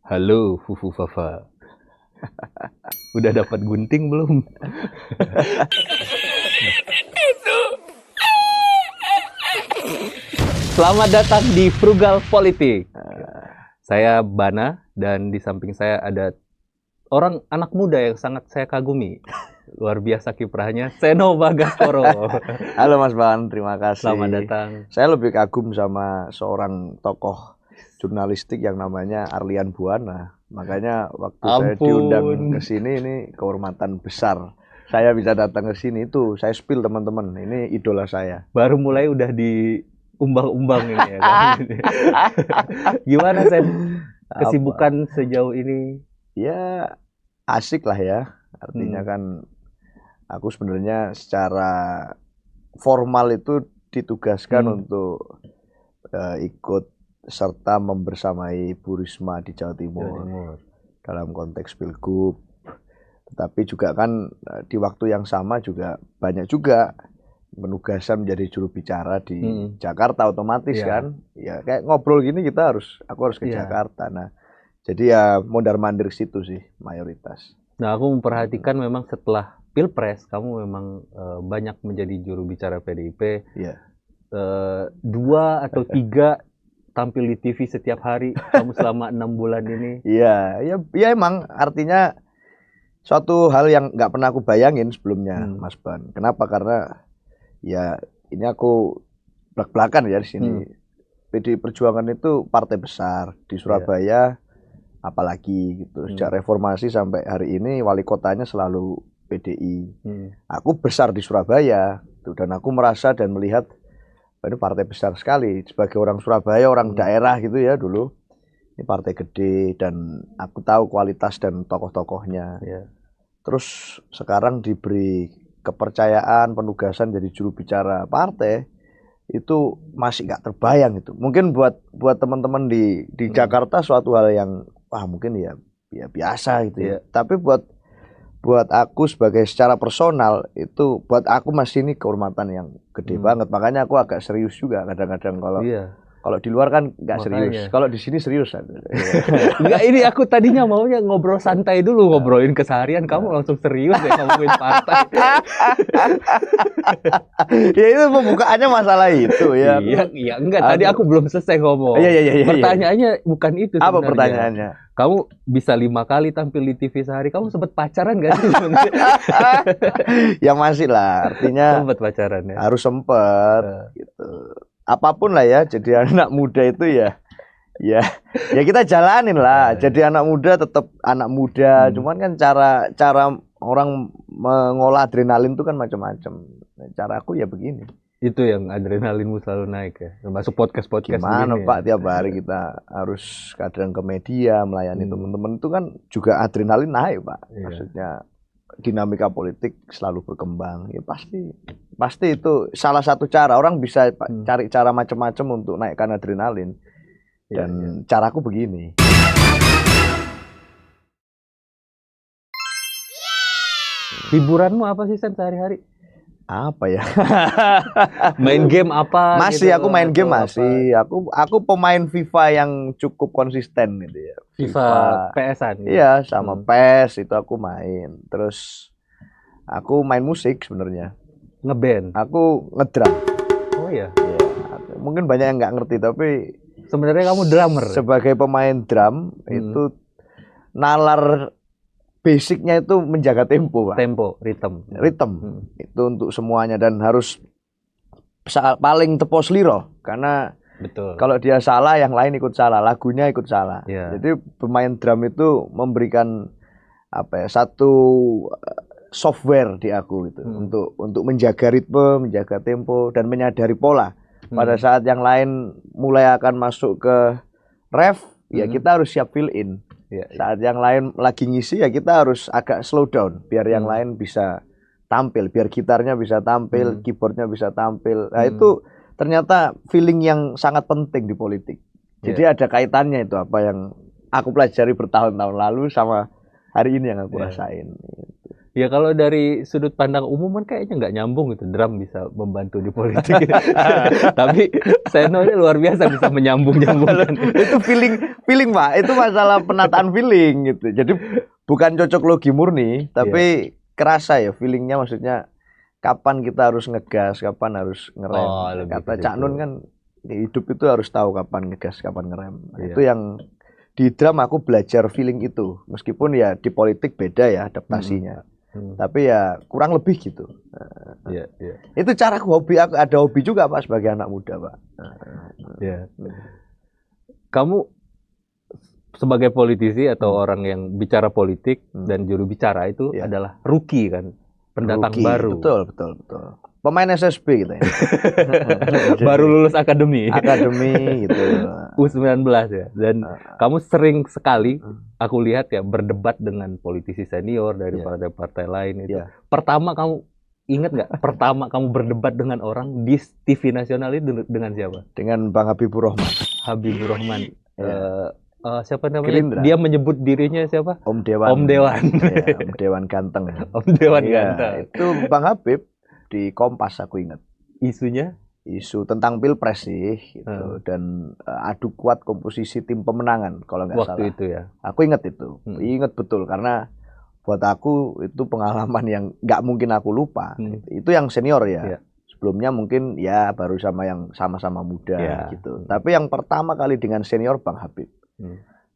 Halo, Fufu Fafa. Udah dapat gunting belum? Selamat datang di Frugal Politik. Saya Bana dan di samping saya ada orang anak muda yang sangat saya kagumi. Luar biasa kiprahnya, Seno Bagaskoro. Halo Mas Ban, terima kasih. Selamat datang. Saya lebih kagum sama seorang tokoh jurnalistik yang namanya Arlian Buana. Makanya waktu saya diundang ke sini, ini kehormatan besar. Saya bisa datang ke sini itu, saya spill teman-teman. Ini idola saya. Baru mulai udah diumbang-umbang ini ya kan. Gimana Sen? Kesibukan sejauh ini? Ya asik lah ya. Artinya kan aku sebenarnya secara formal itu ditugaskan untuk ikut serta membersamai Bu Risma di Jawa Timur dalam konteks Pilgub. Tetapi juga kan di waktu yang sama juga banyak juga penugasan menjadi juru bicara di Jakarta otomatis kan. Ya kayak ngobrol gini aku harus ke Jakarta. Nah, jadi ya mondar-mandir situ sih mayoritas. Nah, aku memperhatikan memang setelah Pilpres kamu memang banyak menjadi juru bicara PDIP. Iya. 2 atau 3 tampil di TV setiap hari kamu selama 6 bulan ini. Iya, ya emang artinya suatu hal yang nggak pernah aku bayangin sebelumnya, Mas Ban. Kenapa? Karena ya ini aku belak-belakan ya di sini. PDI Perjuangan itu partai besar di Surabaya, apalagi gitu. Sejak reformasi sampai hari ini wali kotanya selalu PDI. Aku besar di Surabaya, dan aku merasa dan melihat ini partai besar sekali sebagai orang Surabaya, orang daerah gitu ya dulu. Ini partai gede dan aku tahu kualitas dan tokoh-tokohnya. Terus sekarang diberi kepercayaan, penugasan jadi juru bicara partai, itu masih nggak terbayang itu. Mungkin buat teman-teman di Jakarta suatu hal yang mungkin ya biasa gitu ya. Tapi buat aku sebagai secara personal itu, buat aku masih ini kehormatan yang gede banget. Makanya aku agak serius juga kadang-kadang kalau di luar kan nggak serius. Kalau di sini serius. Enggak, ini aku tadinya maunya ngobrol santai dulu, ngobrolin keseharian. Kamu langsung serius deh ngomongin partai. Ya itu pembukaannya masalah itu ya. Iya enggak. Tadi aku belum selesai ngomong. Iya. Pertanyaannya bukan itu sebenarnya. Apa pertanyaannya? Kamu bisa 5 kali tampil di TV sehari. Kamu sempat pacaran gak sih? Ya masih lah. Artinya sempat pacaran ya. Harus sempat gitu. Apapun lah ya. Jadi anak muda itu ya kita jalanin lah. Jadi anak muda tetap anak muda. Cuman kan cara orang mengolah adrenalin itu kan macam-macam. Cara aku ya begini. Itu yang adrenalinmu selalu naik ya. Termasuk podcast gimana begini. Pak, tiap hari kita harus kadang ke media melayani teman-teman, itu kan juga adrenalin naik Pak. Maksudnya dinamika politik selalu berkembang. Ya pasti itu salah satu cara. Orang bisa cari cara macam-macam untuk naikkan adrenalin. Dan caraku begini. Hiburanmu apa sih Sen sehari-hari? Apa ya? Main game apa? Masih gitu, aku main game masih. Aku pemain FIFA yang cukup konsisten gitu ya. FIFA PS-an. Gitu. Iya, sama PES itu aku main. Terus aku main musik sebenarnya. Ngeband. Aku ngedrum. Oh iya. Mungkin banyak yang nggak ngerti, tapi sebenarnya kamu drummer. Sebagai pemain drum itu nalar basicnya itu menjaga tempo, Pak. Tempo, ritme. Itu untuk semuanya dan harus paling tepos liro karena kalau dia salah yang lain ikut salah, lagunya ikut salah. Jadi pemain drum itu memberikan satu software di aku gitu untuk menjaga ritme, menjaga tempo dan menyadari pola. Pada saat yang lain mulai akan masuk ke ref, ya kita harus siap fill in. Saat yang lain lagi ngisi ya kita harus agak slow down biar yang lain bisa tampil, biar gitarnya bisa tampil, keyboardnya bisa tampil. Nah itu ternyata feeling yang sangat penting di politik. Jadi ada kaitannya itu apa yang aku pelajari bertahun-tahun lalu sama hari ini yang aku rasain. Ya kalau dari sudut pandang umum kan kayaknya nggak nyambung gitu, drum bisa membantu di politik. Tapi Seno ini luar biasa bisa menyambung-nyambungkan. Itu feeling Pak, itu masalah penataan feeling gitu. Jadi bukan cocok logi murni, tapi kerasa ya feelingnya, maksudnya kapan kita harus ngegas, kapan harus ngerem. Oh, lebih Kata ke Cak situ. Nun kan di hidup itu harus tahu kapan ngegas, kapan ngerem. Nah, Iya. itu yang di drum aku belajar feeling itu. Meskipun ya di politik beda ya adaptasinya. Tapi ya kurang lebih gitu. Iya, iya. Itu cara hobi aku, ada hobi juga Pak sebagai anak muda Pak. Iya. Kamu sebagai politisi atau orang yang bicara politik dan juru bicara itu Iya. adalah rookie kan, pendatang Rookie. baru. Betul. Pemain SSB gitu ya. Baru lulus akademi. Akademi gitu. U19 ya. Dan kamu sering sekali aku lihat ya berdebat dengan politisi senior dari partai-partai lain itu. Iya. Pertama kamu ingat nggak? Pertama kamu berdebat dengan orang di TV nasional itu dengan siapa? Dengan Bang Habibur Rahman. Habibur Rahman. Siapa namanya? Gerindra. Dia menyebut dirinya siapa? Om Dewan. Om Dewan. Ya, Om Dewan ganteng. Om Dewan Iya, ganteng. itu Bang Habib di Kompas aku ingat. Isunya? Isu tentang Pilpres sih gitu. Dan adu kuat komposisi tim pemenangan kalau nggak salah. Waktu itu ya. Aku ingat itu. Ingat betul karena buat aku itu pengalaman yang nggak mungkin aku lupa. Itu yang senior ya. Iya. Sebelumnya mungkin ya baru sama yang sama-sama muda Iya. gitu. Tapi yang pertama kali dengan senior Bang Habib.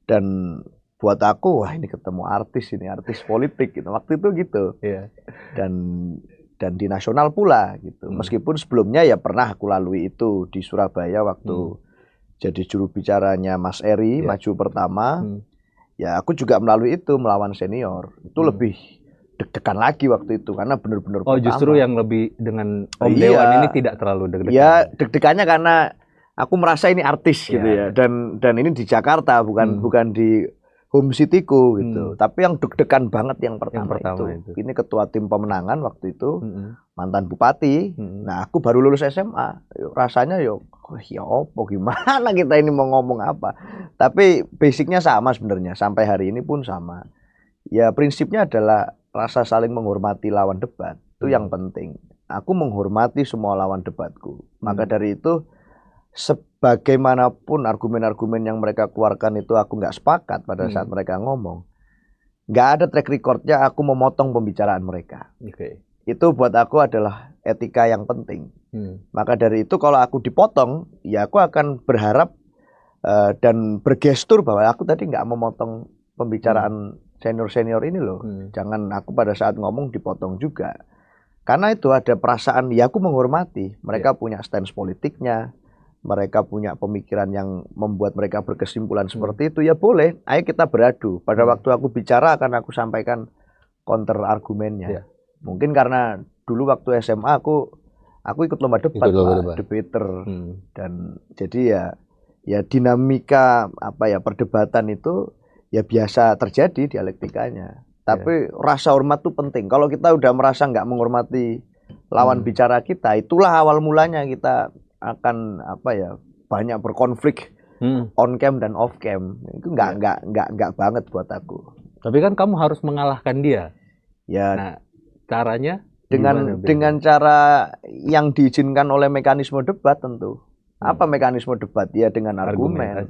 Dan buat aku wah ini ketemu artis politik gitu. Waktu itu gitu. Iya. Dan di nasional pula gitu. Meskipun sebelumnya ya pernah aku lalui itu di Surabaya waktu jadi juru bicaranya Mas Eri maju pertama. Ya aku juga melalui itu melawan senior. Itu lebih deg-degan lagi waktu itu karena benar-benar Oh, pertama. justru yang lebih dengan Om Iya. Dewan ini tidak terlalu deg-degan. Ya deg-degannya karena aku merasa ini artis gitu Iya. ya. Dan ini di Jakarta bukan di home cityku gitu. Tapi yang deg-degan banget yang pertama itu. Ini ketua tim pemenangan waktu itu, mantan bupati. Nah, aku baru lulus SMA. Rasanya ya opo gimana kita ini mau ngomong apa. Tapi basicnya sama sebenarnya. Sampai hari ini pun sama. Ya prinsipnya adalah rasa saling menghormati lawan debat. Itu yang penting. Aku menghormati semua lawan debatku. Maka dari itu sebagaimanapun argumen-argumen yang mereka keluarkan itu aku nggak sepakat pada saat mereka ngomong. Nggak ada track recordnya aku memotong pembicaraan mereka. Itu buat aku adalah etika yang penting. Maka dari itu kalau aku dipotong, ya aku akan berharap dan bergestur bahwa aku tadi nggak memotong pembicaraan senior-senior ini loh. Jangan aku pada saat ngomong dipotong juga. Karena itu ada perasaan, ya aku menghormati. Mereka punya stance politiknya. Mereka punya pemikiran yang membuat mereka berkesimpulan seperti itu, ya boleh, ayo kita beradu. Pada waktu aku bicara akan aku sampaikan counter argumennya. Mungkin karena dulu waktu SMA aku ikut lomba debat, debater. Dan jadi ya dinamika perdebatan itu ya biasa terjadi dialektikanya. Tapi rasa hormat itu penting. Kalau kita udah merasa nggak menghormati lawan bicara kita, itulah awal mulanya kita akan banyak berkonflik on cam dan off cam. Itu nggak banget buat aku. Tapi kan kamu harus mengalahkan dia. Ya. Nah, caranya dengan cara yang diizinkan oleh mekanisme debat tentu. Apa mekanisme debat? Ya dengan argumen.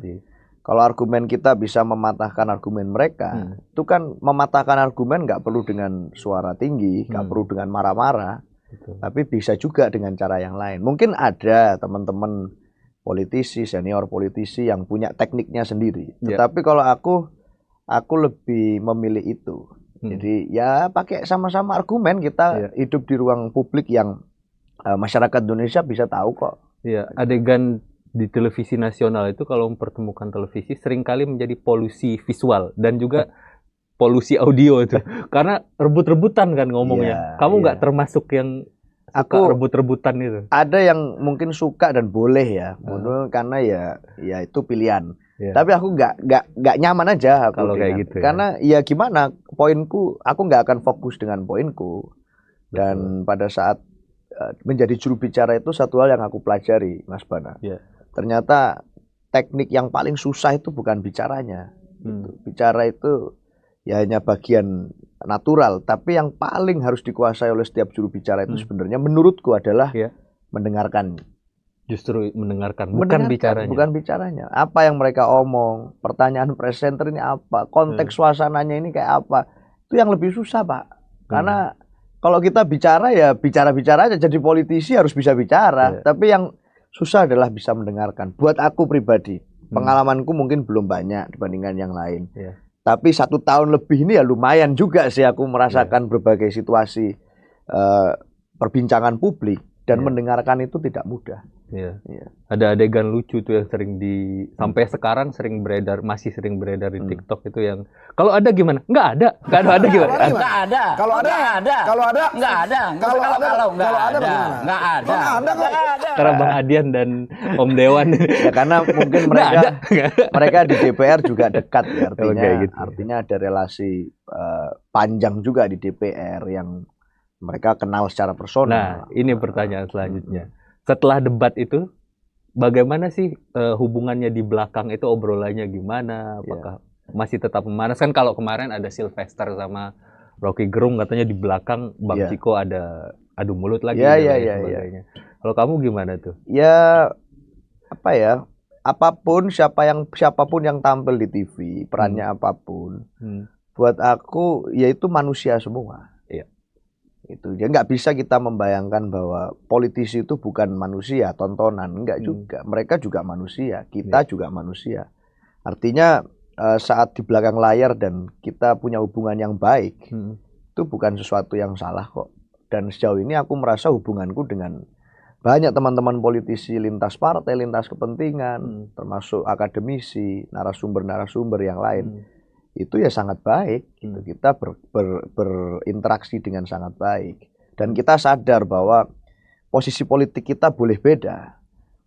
Kalau argumen kita bisa mematahkan argumen mereka, itu kan mematahkan argumen nggak perlu dengan suara tinggi, nggak perlu dengan marah-marah. Tapi bisa juga dengan cara yang lain. Mungkin ada teman-teman politisi, senior politisi yang punya tekniknya sendiri. Tetapi kalau aku lebih memilih itu. Jadi ya pakai sama-sama argumen, kita hidup di ruang publik yang masyarakat Indonesia bisa tahu kok. Iya, adegan di televisi nasional itu kalau mempertemukan televisi seringkali menjadi polusi visual dan juga polusi audio itu karena rebut-rebutan kan ngomongnya. Kamu nggak termasuk yang suka rebut-rebutan itu? Ada yang mungkin suka dan boleh ya, karena ya itu pilihan. Tapi aku nggak nyaman aja kalau kayak gitu. Karena ya gimana, poinku, aku nggak akan fokus dengan poinku. Dan pada saat menjadi juru bicara itu satu hal yang aku pelajari, Mas Bana. Ternyata teknik yang paling susah itu bukan bicaranya. Bicara itu ya hanya bagian natural, tapi yang paling harus dikuasai oleh setiap juru bicara itu sebenarnya menurutku adalah mendengarkan. Justru bukan bicaranya. Bukan bicaranya. Apa yang mereka omong, pertanyaan presenter ini apa, konteks suasananya ini kayak apa. Itu yang lebih susah, Pak. Karena kalau kita bicara ya bicara-bicara aja, jadi politisi harus bisa bicara. Tapi yang susah adalah bisa mendengarkan. Buat aku pribadi, pengalamanku mungkin belum banyak dibandingkan yang lain. Tapi 1 tahun lebih ini ya lumayan juga sih aku merasakan berbagai situasi perbincangan publik. Dan mendengarkan itu tidak mudah. Ada adegan lucu tuh yang sering sampai sekarang masih sering beredar di TikTok itu yang kalau ada gimana? Nggak ada gimana? Nggak ada. Kalau ada nggak ada. Karena Bang Adian dan Om Dewan. Ya karena mungkin mereka di DPR juga dekat ya, artinya ada relasi panjang juga di DPR yang mereka kenal secara personal. Nah, ini pertanyaan selanjutnya. Setelah debat itu, bagaimana sih hubungannya di belakang itu, obrolannya gimana? Apakah masih tetap memanas? Kan kalau kemarin ada Sylvester sama Rocky Gerung, katanya di belakang Bang Ciko ada adu mulut lagi. Sebagainya. Kalau kamu gimana tuh? Ya, apa ya? Apapun, siapapun yang tampil di TV, perannya apapun, buat aku, yaitu manusia semua. Itu ya nggak bisa kita membayangkan bahwa politisi itu bukan manusia tontonan, enggak juga, mereka juga manusia, kita juga manusia. Artinya saat di belakang layar dan kita punya hubungan yang baik, itu bukan sesuatu yang salah kok. Dan sejauh ini aku merasa hubunganku dengan banyak teman-teman politisi lintas partai, lintas kepentingan, termasuk akademisi, narasumber-narasumber yang lain. Itu ya sangat baik, gitu. Kita berinteraksi dengan sangat baik dan kita sadar bahwa posisi politik kita boleh beda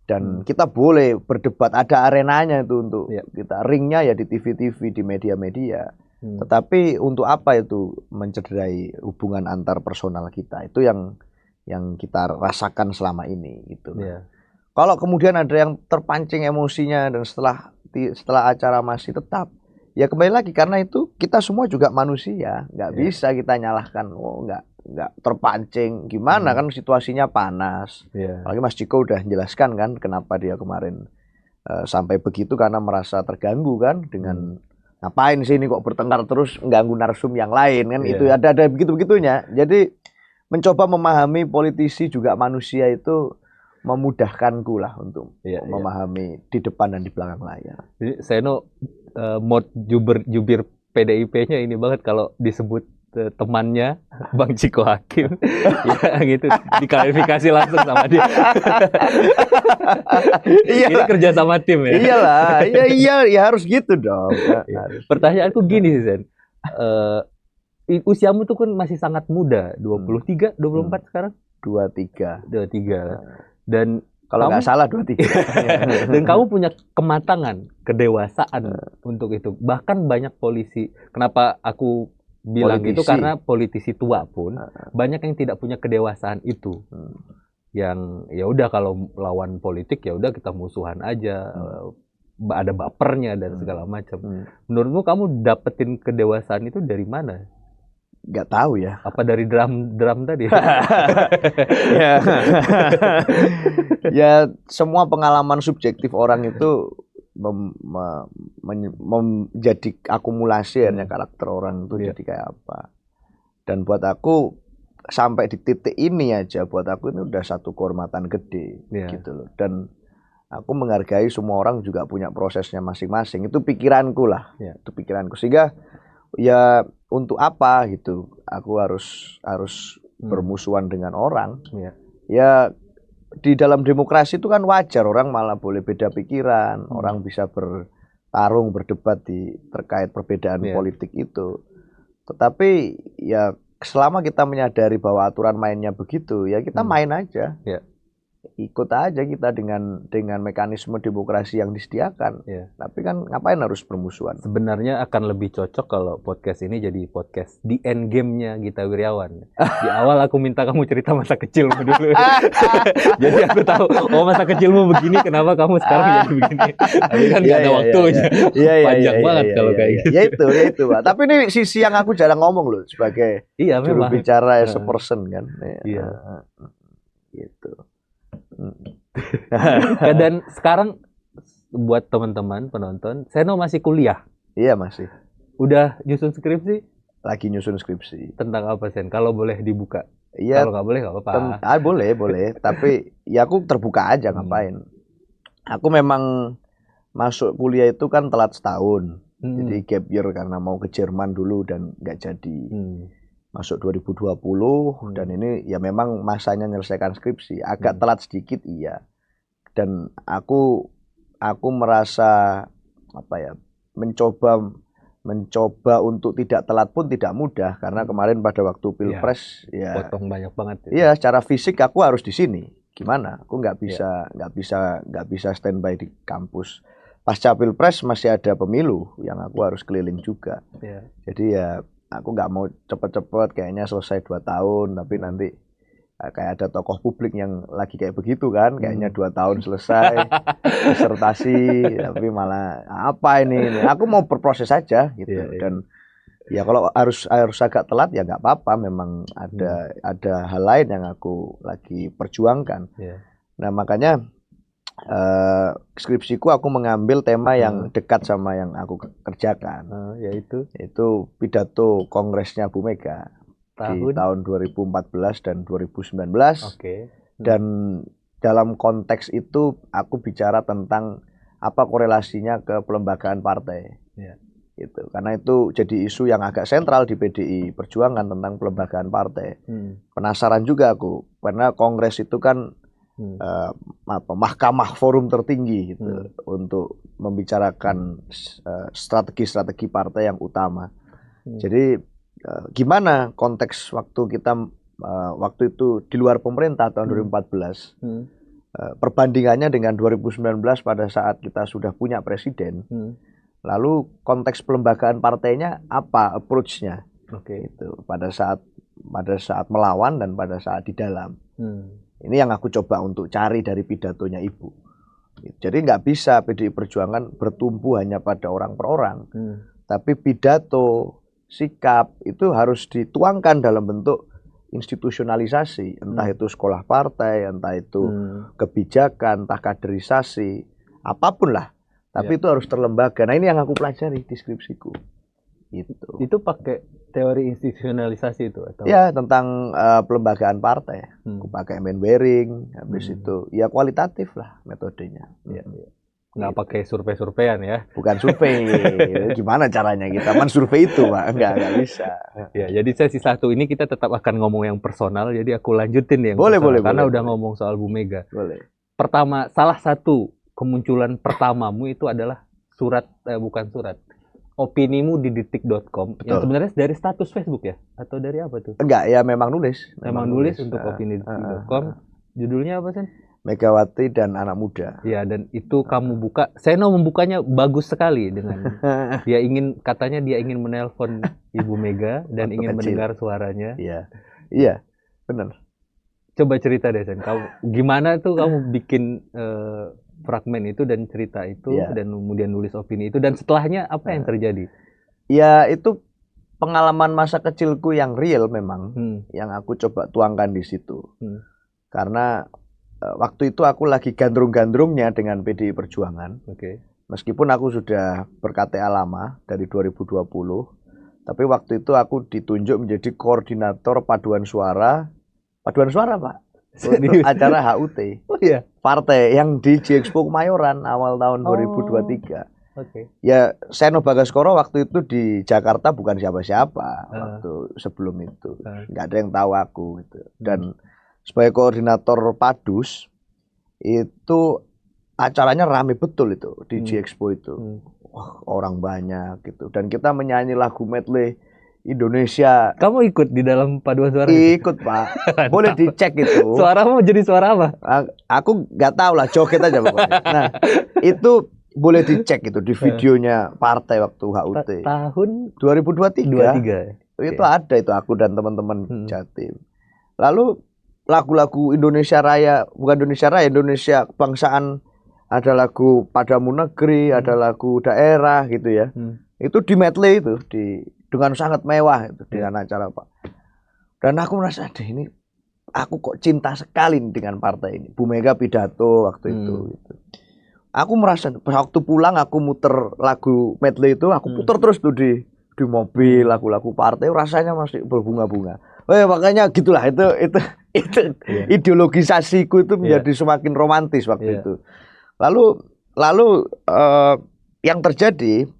dan kita boleh berdebat, ada arenanya itu untuk kita, ringnya ya di TV-TV, di media-media. Tetapi untuk apa itu mencederai hubungan antar personal kita, itu yang kita rasakan selama ini gitu. Kalau kemudian ada yang terpancing emosinya dan setelah acara masih tetap, ya kembali lagi, karena itu kita semua juga manusia, nggak bisa kita nyalahkan, nggak terpancing, gimana kan situasinya panas. Apalagi Mas Ciko udah jelaskan kan kenapa dia kemarin sampai begitu, karena merasa terganggu kan dengan ngapain sih ini kok bertengkar terus, mengganggu narsum yang lain kan. Itu ada begitu-begitunya. Jadi mencoba memahami politisi juga manusia itu memudahkanku lah untuk memahami di depan dan di belakang layar. Jadi Seno mod jubir PDIP-nya ini banget kalau disebut temannya Bang Ciko Hakim. Ya gitu, diklarifikasi langsung sama dia. Ini kerja sama tim ya. Iyalah, ya harus gitu dong. Pertanyaanku gini sih, Sen. Usiamu tuh kan masih sangat muda, 23, 24 sekarang? 23. Dan kalau nggak salah 23. Dan kamu punya kematangan, kedewasaan untuk itu. Bahkan banyak polisi. Kenapa aku bilang itu? Karena politisi tua pun banyak yang tidak punya kedewasaan itu. Yang ya udah kalau lawan politik ya udah kita musuhan aja. Ada bapernya dan segala macam. Menurutmu kamu dapetin kedewasaan itu dari mana? Nggak tahu ya. Apa dari drum tadi? Ya semua pengalaman subjektif orang itu menjadi akumulasi hanya karakter orang itu jadi kayak apa. Dan buat aku sampai di titik ini aja, buat aku ini udah satu kehormatan gede gitu loh. Dan aku menghargai semua orang juga punya prosesnya masing-masing. Itu pikiranku lah. Itu pikiranku. Sehingga ya untuk apa gitu aku harus bermusuhan dengan orang. Ya di dalam demokrasi itu kan wajar orang malah boleh beda pikiran, orang bisa bertarung, berdebat terkait perbedaan politik itu. Tetapi ya selama kita menyadari bahwa aturan mainnya begitu, ya kita main aja. ikut aja kita dengan mekanisme demokrasi yang disediakan. Iya. Tapi kan ngapain harus bermusuhan? Sebenarnya akan lebih cocok kalau podcast ini jadi podcast di end game-nya Gita Wirjawan. Di awal aku minta kamu cerita masa kecilmu dulu. Jadi aku tahu, oh masa kecilmu begini, kenapa kamu sekarang jadi begini. Tapi kan nggak ada waktunya. Panjang banget kalau kayak gitu. Ya itu, Pak. Tapi ini sisi yang aku jarang ngomong loh sebagai juru bicara as a person kan. Iya. Gitu. Dan sekarang buat teman-teman penonton, Seno masih kuliah? Iya masih. Udah nyusun skripsi? Lagi nyusun skripsi. Tentang apa Sen? Kalau boleh dibuka? Iya. Kalau nggak boleh nggak apa-apa. Boleh. Tapi ya aku terbuka aja ngapain. Aku memang masuk kuliah itu kan telat setahun. Jadi gap year karena mau ke Jerman dulu dan nggak jadi. Masuk 2020 dan ini ya memang masanya menyelesaikan skripsi. Agak telat sedikit iya. Dan aku merasa mencoba untuk tidak telat pun tidak mudah karena kemarin pada waktu Pilpres potong banyak banget. Iya, secara fisik aku harus di sini. Gimana? Aku nggak bisa standby di kampus. Pasca Pilpres masih ada pemilu yang aku harus keliling juga. Jadi ya aku nggak mau cepet-cepet kayaknya selesai 2 tahun tapi nanti kayak ada tokoh publik yang lagi kayak begitu kan, kayaknya 2 tahun selesai disertasi tapi malah apa ini? Aku mau berproses aja gitu. Dan ya kalau harus agak telat ya nggak apa-apa, memang ada hal lain yang aku lagi perjuangkan. Nah makanya skripsiku aku mengambil tema yang dekat sama yang aku kerjakan, yaitu pidato kongresnya Bu Mega di tahun 2014 dan 2019. Dan dalam konteks itu aku bicara tentang apa korelasinya ke pelembagaan partai. Gitu. Karena itu jadi isu yang agak sentral di PDI Perjuangan tentang pelembagaan partai. Penasaran juga aku karena kongres itu kan mahkamah forum tertinggi gitu, untuk membicarakan strategi-strategi partai yang utama. Jadi gimana konteks waktu kita waktu itu di luar pemerintah tahun 2014, perbandingannya dengan 2019 pada saat kita sudah punya presiden, lalu konteks pelembagaan partainya apa approach-nya, gitu, pada saat melawan dan pada saat di dalam. Ini yang aku coba untuk cari dari pidatonya Ibu. Jadi nggak bisa PDI Perjuangan bertumpu hanya pada orang per orang, tapi pidato, sikap itu harus dituangkan dalam bentuk institusionalisasi, entah itu sekolah partai, entah itu kebijakan, entah kaderisasi, apapun lah. Tapi itu harus terlembaga. Nah ini yang aku pelajari di skripsiku. Itu pakai teori institusionalisasi itu atau? Ya tentang pelembagaan partai. Aku pakai Manwaring, habis itu ya kualitatif lah metodenya. Nggak pakai survei-surveian ya? Bukan survei. Gimana caranya kita mensurvei itu, Pak? Nggak bisa. Ya, jadi sesi 1 ini kita tetap akan ngomong yang personal. Jadi aku lanjutin yang boleh, karena boleh, udah ngomong soal Bu Mega. Boleh. Pertama, salah satu kemunculan pertamamu itu adalah opinimu di detik.com yang sebenarnya dari status Facebook ya? Atau dari apa tuh? Enggak, ya memang nulis. Memang nulis untuk opini detik.com. Judulnya apa sih? Megawati dan anak muda. Ya, dan itu kamu buka. Seno membukanya bagus sekali dengan katanya dia ingin menelpon Ibu Mega dan ingin mendengar suaranya. Iya, benar. Coba cerita deh, Sen. Gimana tuh kamu bikin fragmen itu dan cerita itu dan kemudian nulis opini itu, dan setelahnya apa yang terjadi? Ya itu pengalaman masa kecilku yang real memang, yang aku coba tuangkan di situ. Karena waktu itu aku lagi gandrung-gandrungnya dengan PDI Perjuangan. Meskipun aku sudah ber-KTA lama dari 2020, tapi waktu itu aku ditunjuk menjadi koordinator paduan suara Pak. Untuk acara HUT partai yang di G-Expo Kemayoran awal tahun 2023. Ya Seno Bagaskoro waktu itu di Jakarta bukan siapa-siapa waktu sebelum itu, nggak ada yang tahu aku gitu. Dan sebagai koordinator Padus itu acaranya rame betul itu di G-Expo itu. Wah, orang banyak gitu. Dan kita menyanyi lagu medley Indonesia. Kamu ikut di dalam paduan suara? Ikut Pak, boleh dicek itu. Suaramu jadi suara apa? Aku nggak tahu lah, joget aja pokoknya. Nah itu boleh dicek itu di videonya partai waktu HUT. Tahun 2023. Itu ada itu aku dan teman-teman Jatim. Lalu lagu-lagu Indonesia Raya, bukan Indonesia Raya, Indonesia Kebangsaan, ada lagu Padamu Negeri, ada lagu daerah gitu ya. Itu di medley itu dengan sangat mewah itu dengan acara Pak. Dan aku merasa ini aku kok cinta sekali dengan partai ini. Bu Mega pidato waktu itu gitu. Aku merasa waktu pulang aku muter lagu medley itu, aku puter terus tuh di mobil lagu-lagu partai, rasanya masih berbunga-bunga. Makanya gitulah itu ideologisasiku itu menjadi semakin romantis waktu itu. Lalu yang terjadi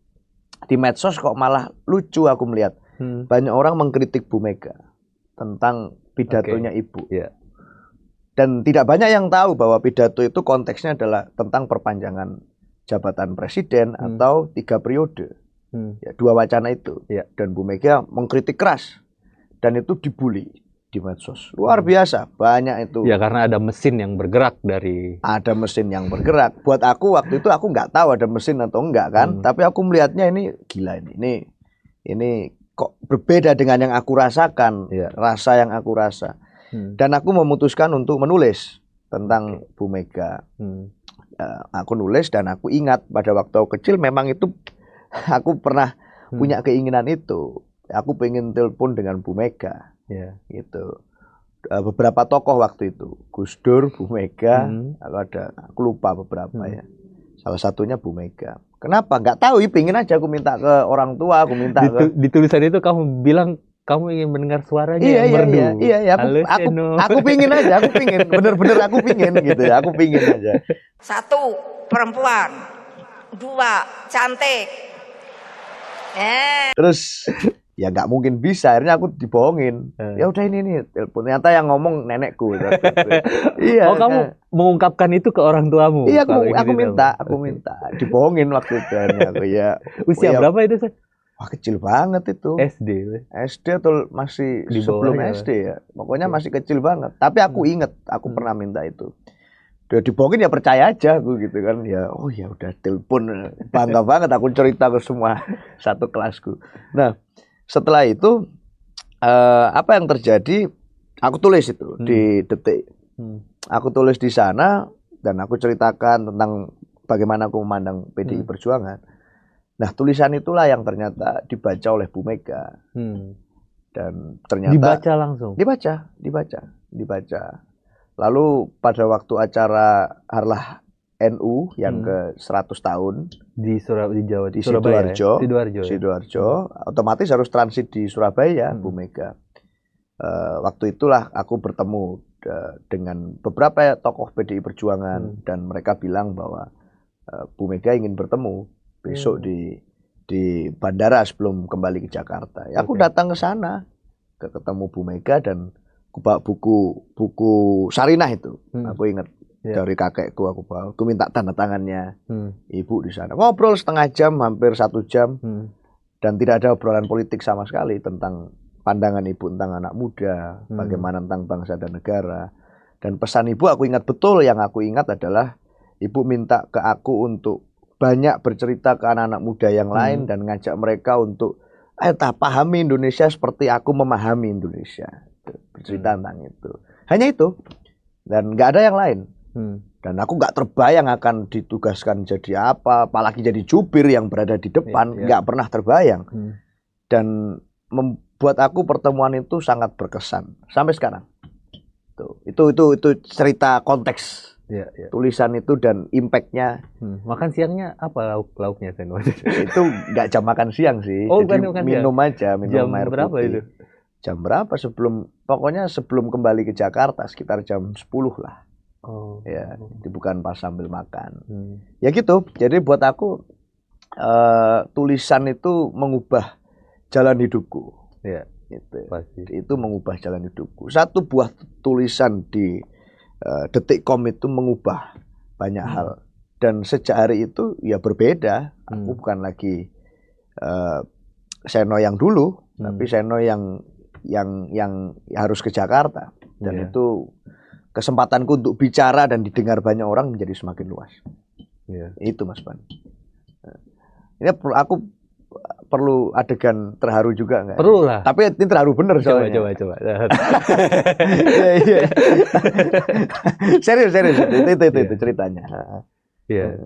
di medsos kok malah lucu aku melihat. Banyak orang mengkritik Bu Mega tentang pidatonya Ibu. Dan tidak banyak yang tahu bahwa pidato itu konteksnya adalah tentang perpanjangan jabatan presiden atau 3 periode. Ya, 2 wacana itu. Dan Bu Mega mengkritik keras. Dan itu dibully di medsos. Luar biasa, banyak itu. Ya karena ada mesin yang bergerak dari... Ada mesin yang bergerak. Buat aku waktu itu aku nggak tahu ada mesin atau enggak kan. Tapi aku melihatnya ini gila ini kok berbeda dengan yang aku rasakan. Rasa yang aku rasa. Dan aku memutuskan untuk menulis tentang Bu Mega. Aku nulis dan aku ingat pada waktu aku kecil memang itu aku pernah punya keinginan itu. Aku pengen telepon dengan Bu Mega. Gitu. Beberapa tokoh waktu itu, Gus Dur, Bu Mega, lalu ada, aku lupa beberapa ya. Salah satunya Bu Mega. Kenapa? Nggak tahu, pengen aja aku minta ke orang tua, aku minta di tulisan itu kamu bilang kamu ingin mendengar suaranya yang merdu. Iya, aku pingin aja, bener-bener aku pingin gitu ya, aku pingin aja. 1, perempuan. 2, cantik. Terus ya nggak mungkin bisa, akhirnya aku dibohongin. Ya udah ini telepon, ternyata yang ngomong nenekku. Iya. Oh kamu mengungkapkan itu ke orang tuamu? Iya, aku minta, dibohongin waktu itu. Aku ya. Usia berapa itu sih? Wah kecil banget itu. SD atau masih di sebelum SD ya. Pokoknya masih kecil banget. Tapi aku inget, aku pernah minta itu. Udah dibohongin ya percaya aja aku gitu kan. Ya oh ya udah telepon, bangga banget aku cerita ke semua satu kelasku. Nah setelah itu apa yang terjadi? Aku tulis itu di Detik. Aku tulis di sana dan aku ceritakan tentang bagaimana aku memandang PDI Perjuangan. Nah tulisan itulah yang ternyata dibaca oleh Bu Mega. Dan ternyata dibaca langsung. Dibaca. Lalu pada waktu acara Harlah NU yang ke 100 tahun di Jawa, di Sidoarjo, otomatis harus transit di Surabaya, Bu Mega. Waktu itulah aku bertemu dengan beberapa tokoh PDI Perjuangan dan mereka bilang bahwa Bu Mega ingin bertemu besok di bandara sebelum kembali ke Jakarta. Ya, aku datang ke sana, ketemu Bu Mega dan aku bawa buku Sarinah itu. Aku ingat dari kakekku aku bawa. Aku minta tanda tangannya ibu di sana. Ngobrol setengah jam, hampir 1 jam, dan tidak ada obrolan politik sama sekali tentang pandangan ibu tentang anak muda, bagaimana tentang bangsa dan negara. Dan pesan ibu aku ingat betul. Yang aku ingat adalah ibu minta ke aku untuk banyak bercerita ke anak-anak muda yang lain dan ngajak mereka untuk pahami Indonesia seperti aku memahami Indonesia. Bercerita tentang itu. Hanya itu. Dan nggak ada yang lain. Dan aku nggak terbayang akan ditugaskan jadi apa, apalagi jadi jubir yang berada di depan. Nggak pernah terbayang. Dan membuat aku pertemuan itu sangat berkesan sampai sekarang. Itu cerita konteks. Tulisan itu dan impactnya. Makan siangnya apa lauknya Sen? Itu nggak jam makan siang sih. Jadi minum aja, minum air berapa putih. itu? Jam berapa pokoknya sebelum kembali ke Jakarta sekitar jam 10 lah. Ya, itu bukan pas sambil makan. Ya gitu. Jadi buat aku tulisan itu mengubah jalan hidupku. Gitu. Itu mengubah jalan hidupku. Satu buah tulisan di Detikcom itu mengubah banyak hal. Dan sejak hari itu ya berbeda. Aku bukan lagi Seno yang dulu. Tapi Seno yang harus ke Jakarta, dan itu kesempatanku untuk bicara dan didengar banyak orang menjadi semakin luas. Itu Mas Ban. Ini aku perlu adegan terharu juga nggak? Perlu lah. Tapi ini terharu bener soalnya. Coba. Iya. Serius. Itu ceritanya. Iya.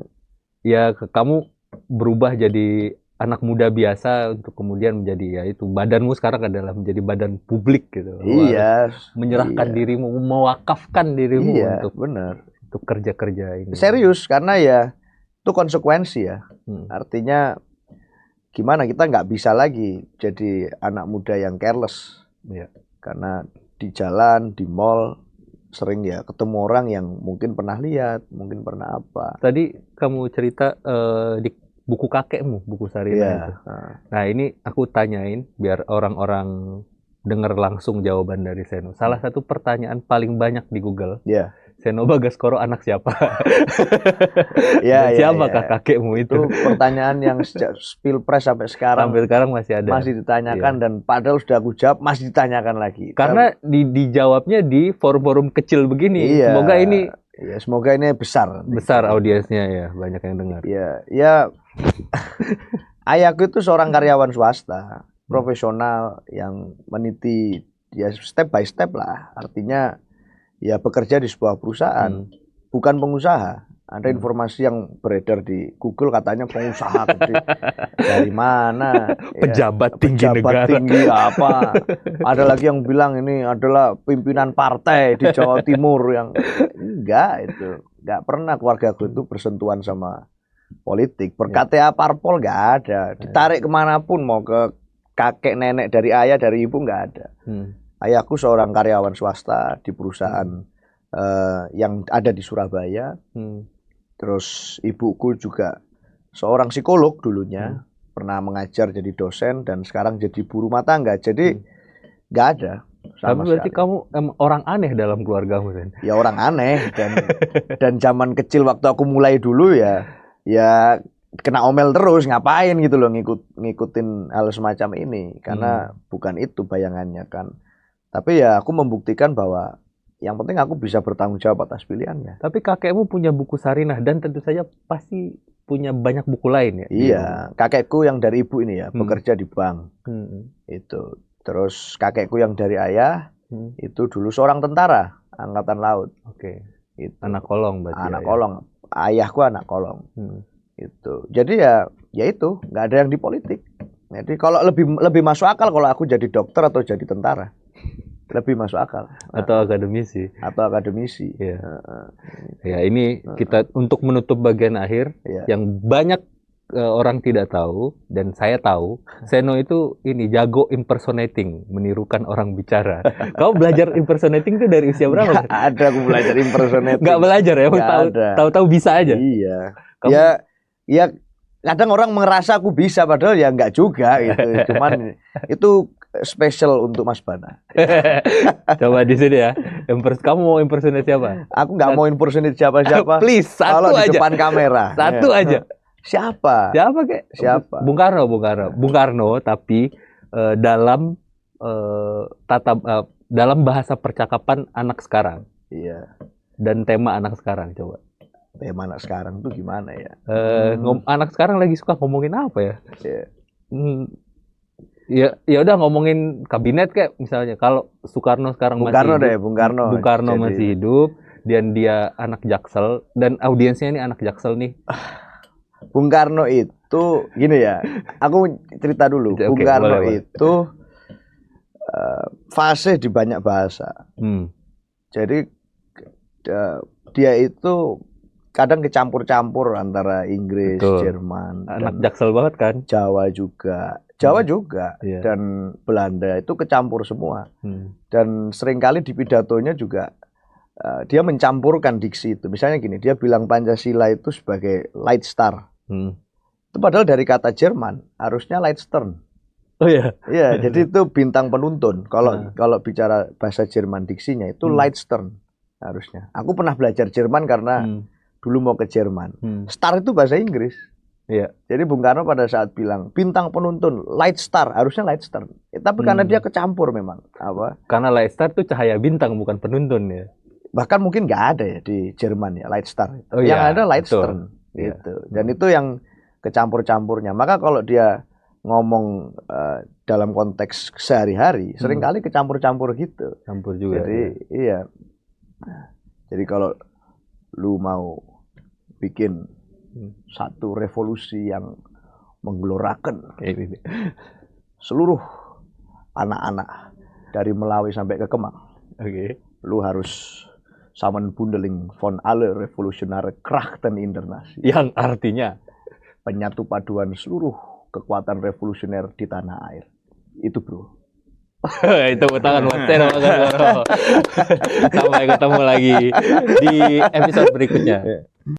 Ya, kamu berubah jadi anak muda biasa untuk kemudian menjadi, ya itu, badanmu sekarang adalah menjadi badan publik gitu. Iya. Menyerahkan dirimu, mewakafkan dirimu untuk bener. Untuk kerja-kerja ini. Serius, karena ya itu konsekuensi ya. Artinya gimana, kita nggak bisa lagi jadi anak muda yang careless. Karena di jalan, di mall sering ya ketemu orang yang mungkin pernah lihat, mungkin pernah apa. Tadi kamu cerita di buku kakekmu, buku Sarina itu. Nah, ini aku tanyain biar orang-orang dengar langsung jawaban dari Seno. Salah satu pertanyaan paling banyak di Google. Seno Bagaskoro anak siapa? Siapakah kakekmu itu? Itu pertanyaan yang sejak Pilpres sampai sekarang masih ada. Masih ditanyakan, dan padahal sudah aku jawab masih ditanyakan lagi. Karena dijawabnya di forum-forum kecil begini. Semoga ini besar audiensnya ya, banyak yang dengar. Ayahku itu seorang karyawan swasta, profesional yang meniti ya step by step lah. Artinya ya bekerja di sebuah perusahaan, bukan pengusaha. Ada informasi yang beredar di Google katanya pengusaha gede. Dari mana? Pejabat tinggi negara. Tinggi apa? Ada lagi yang bilang ini adalah pimpinan partai di Jawa Timur yang enggak enggak pernah keluarga gue itu bersentuhan sama politik. BerKTA parpol enggak ada. Ditarik kemanapun, mau ke kakek nenek dari ayah dari ibu enggak ada. Ayahku seorang karyawan swasta di perusahaan yang ada di Surabaya. Terus ibuku juga seorang psikolog dulunya, pernah mengajar jadi dosen dan sekarang jadi ibu rumah tangga. Jadi nggak ada. Tapi berarti kamu orang aneh dalam keluargamu, kan? Ya orang aneh, dan zaman kecil waktu aku mulai dulu ya kena omel terus, ngapain gitu loh ngikutin hal semacam ini, karena bukan itu bayangannya kan. Tapi ya aku membuktikan bahwa yang penting aku bisa bertanggung jawab atas pilihannya. Tapi kakekmu punya buku Sarinah dan tentu saja pasti punya banyak buku lain ya? Iya, kakekku yang dari ibu ini ya, bekerja di bank. Itu. Terus kakekku yang dari ayah, itu dulu seorang tentara Angkatan Laut. Itu. Anak kolong berarti. Anak kolong. Ayahku anak kolong. Itu. Jadi ya itu, nggak ada yang di politik. Jadi kalau lebih masuk akal kalau aku jadi dokter atau jadi tentara. Lebih masuk akal. Atau akademisi. Ya, ini kita untuk menutup bagian akhir yang banyak orang tidak tahu dan saya tahu. Seno itu ini jago impersonating, menirukan orang bicara. Kamu belajar impersonating itu dari usia berapa? Nggak ada aku belajar impersonating. Nggak belajar ya? Tahu-tahu bisa aja. Iya. Ya kadang orang merasa aku bisa padahal ya nggak juga gitu. Cuman itu spesial untuk Mas Bana. Coba di sini ya. Kamu mau impersonate siapa? Aku nggak mau impersonate siapa-siapa. Please, satu aja. Kalau di depan aja. kamera. Satu aja. Siapa? Siapa? Bung Karno, tapi dalam dalam bahasa percakapan anak sekarang. Iya. Dan tema anak sekarang, coba. Tema anak sekarang tuh gimana ya? Anak sekarang lagi suka ngomongin apa ya? Yeah. Ya udah ngomongin kabinet kayak misalnya. Kalau Soekarno sekarang Bung Karno masih hidup dan dia anak Jaksel dan audiensnya ini anak Jaksel nih. Bung Karno itu gini ya. Aku cerita dulu. Bung Karno itu fase di banyak bahasa. Jadi dia itu kadang kecampur-campur antara Inggris, Jerman, anak Jaksel banget kan? Jawa juga, dan Belanda itu kecampur semua. Dan seringkali di pidatonya juga dia mencampurkan diksi itu. Misalnya gini, dia bilang Pancasila itu sebagai light star. Itu padahal dari kata Jerman harusnya light stern. Oh iya. Iya, jadi itu bintang penuntun. Kalau bicara bahasa Jerman diksinya itu light stern harusnya. Aku pernah belajar Jerman karena dulu mau ke Jerman. Star itu bahasa Inggris. Iya. Jadi Bung Karno pada saat bilang bintang penuntun, light star, harusnya light star. Tapi karena dia kecampur memang apa? Karena Lightstar itu cahaya bintang bukan penuntun ya. Bahkan mungkin nggak ada ya di Jerman ya Lightstar. Oh, yang iya, ada betul. Lightstern gitu. Dan itu yang kecampur-campurnya. Maka kalau dia ngomong dalam konteks sehari-hari, seringkali kecampur-campur gitu. Campur juga. Jadi iya. Jadi kalau lu mau bikin satu revolusi yang menggelorakan seluruh anak-anak dari Melawi sampai ke Kemang, lu harus Samenbundeling von alle revolutionäre Krachten International. Yang artinya Penyatu paduan seluruh kekuatan revolusioner di tanah air. Itu bro. itu tangan buat Seno. Sampai ketemu lagi di episode berikutnya.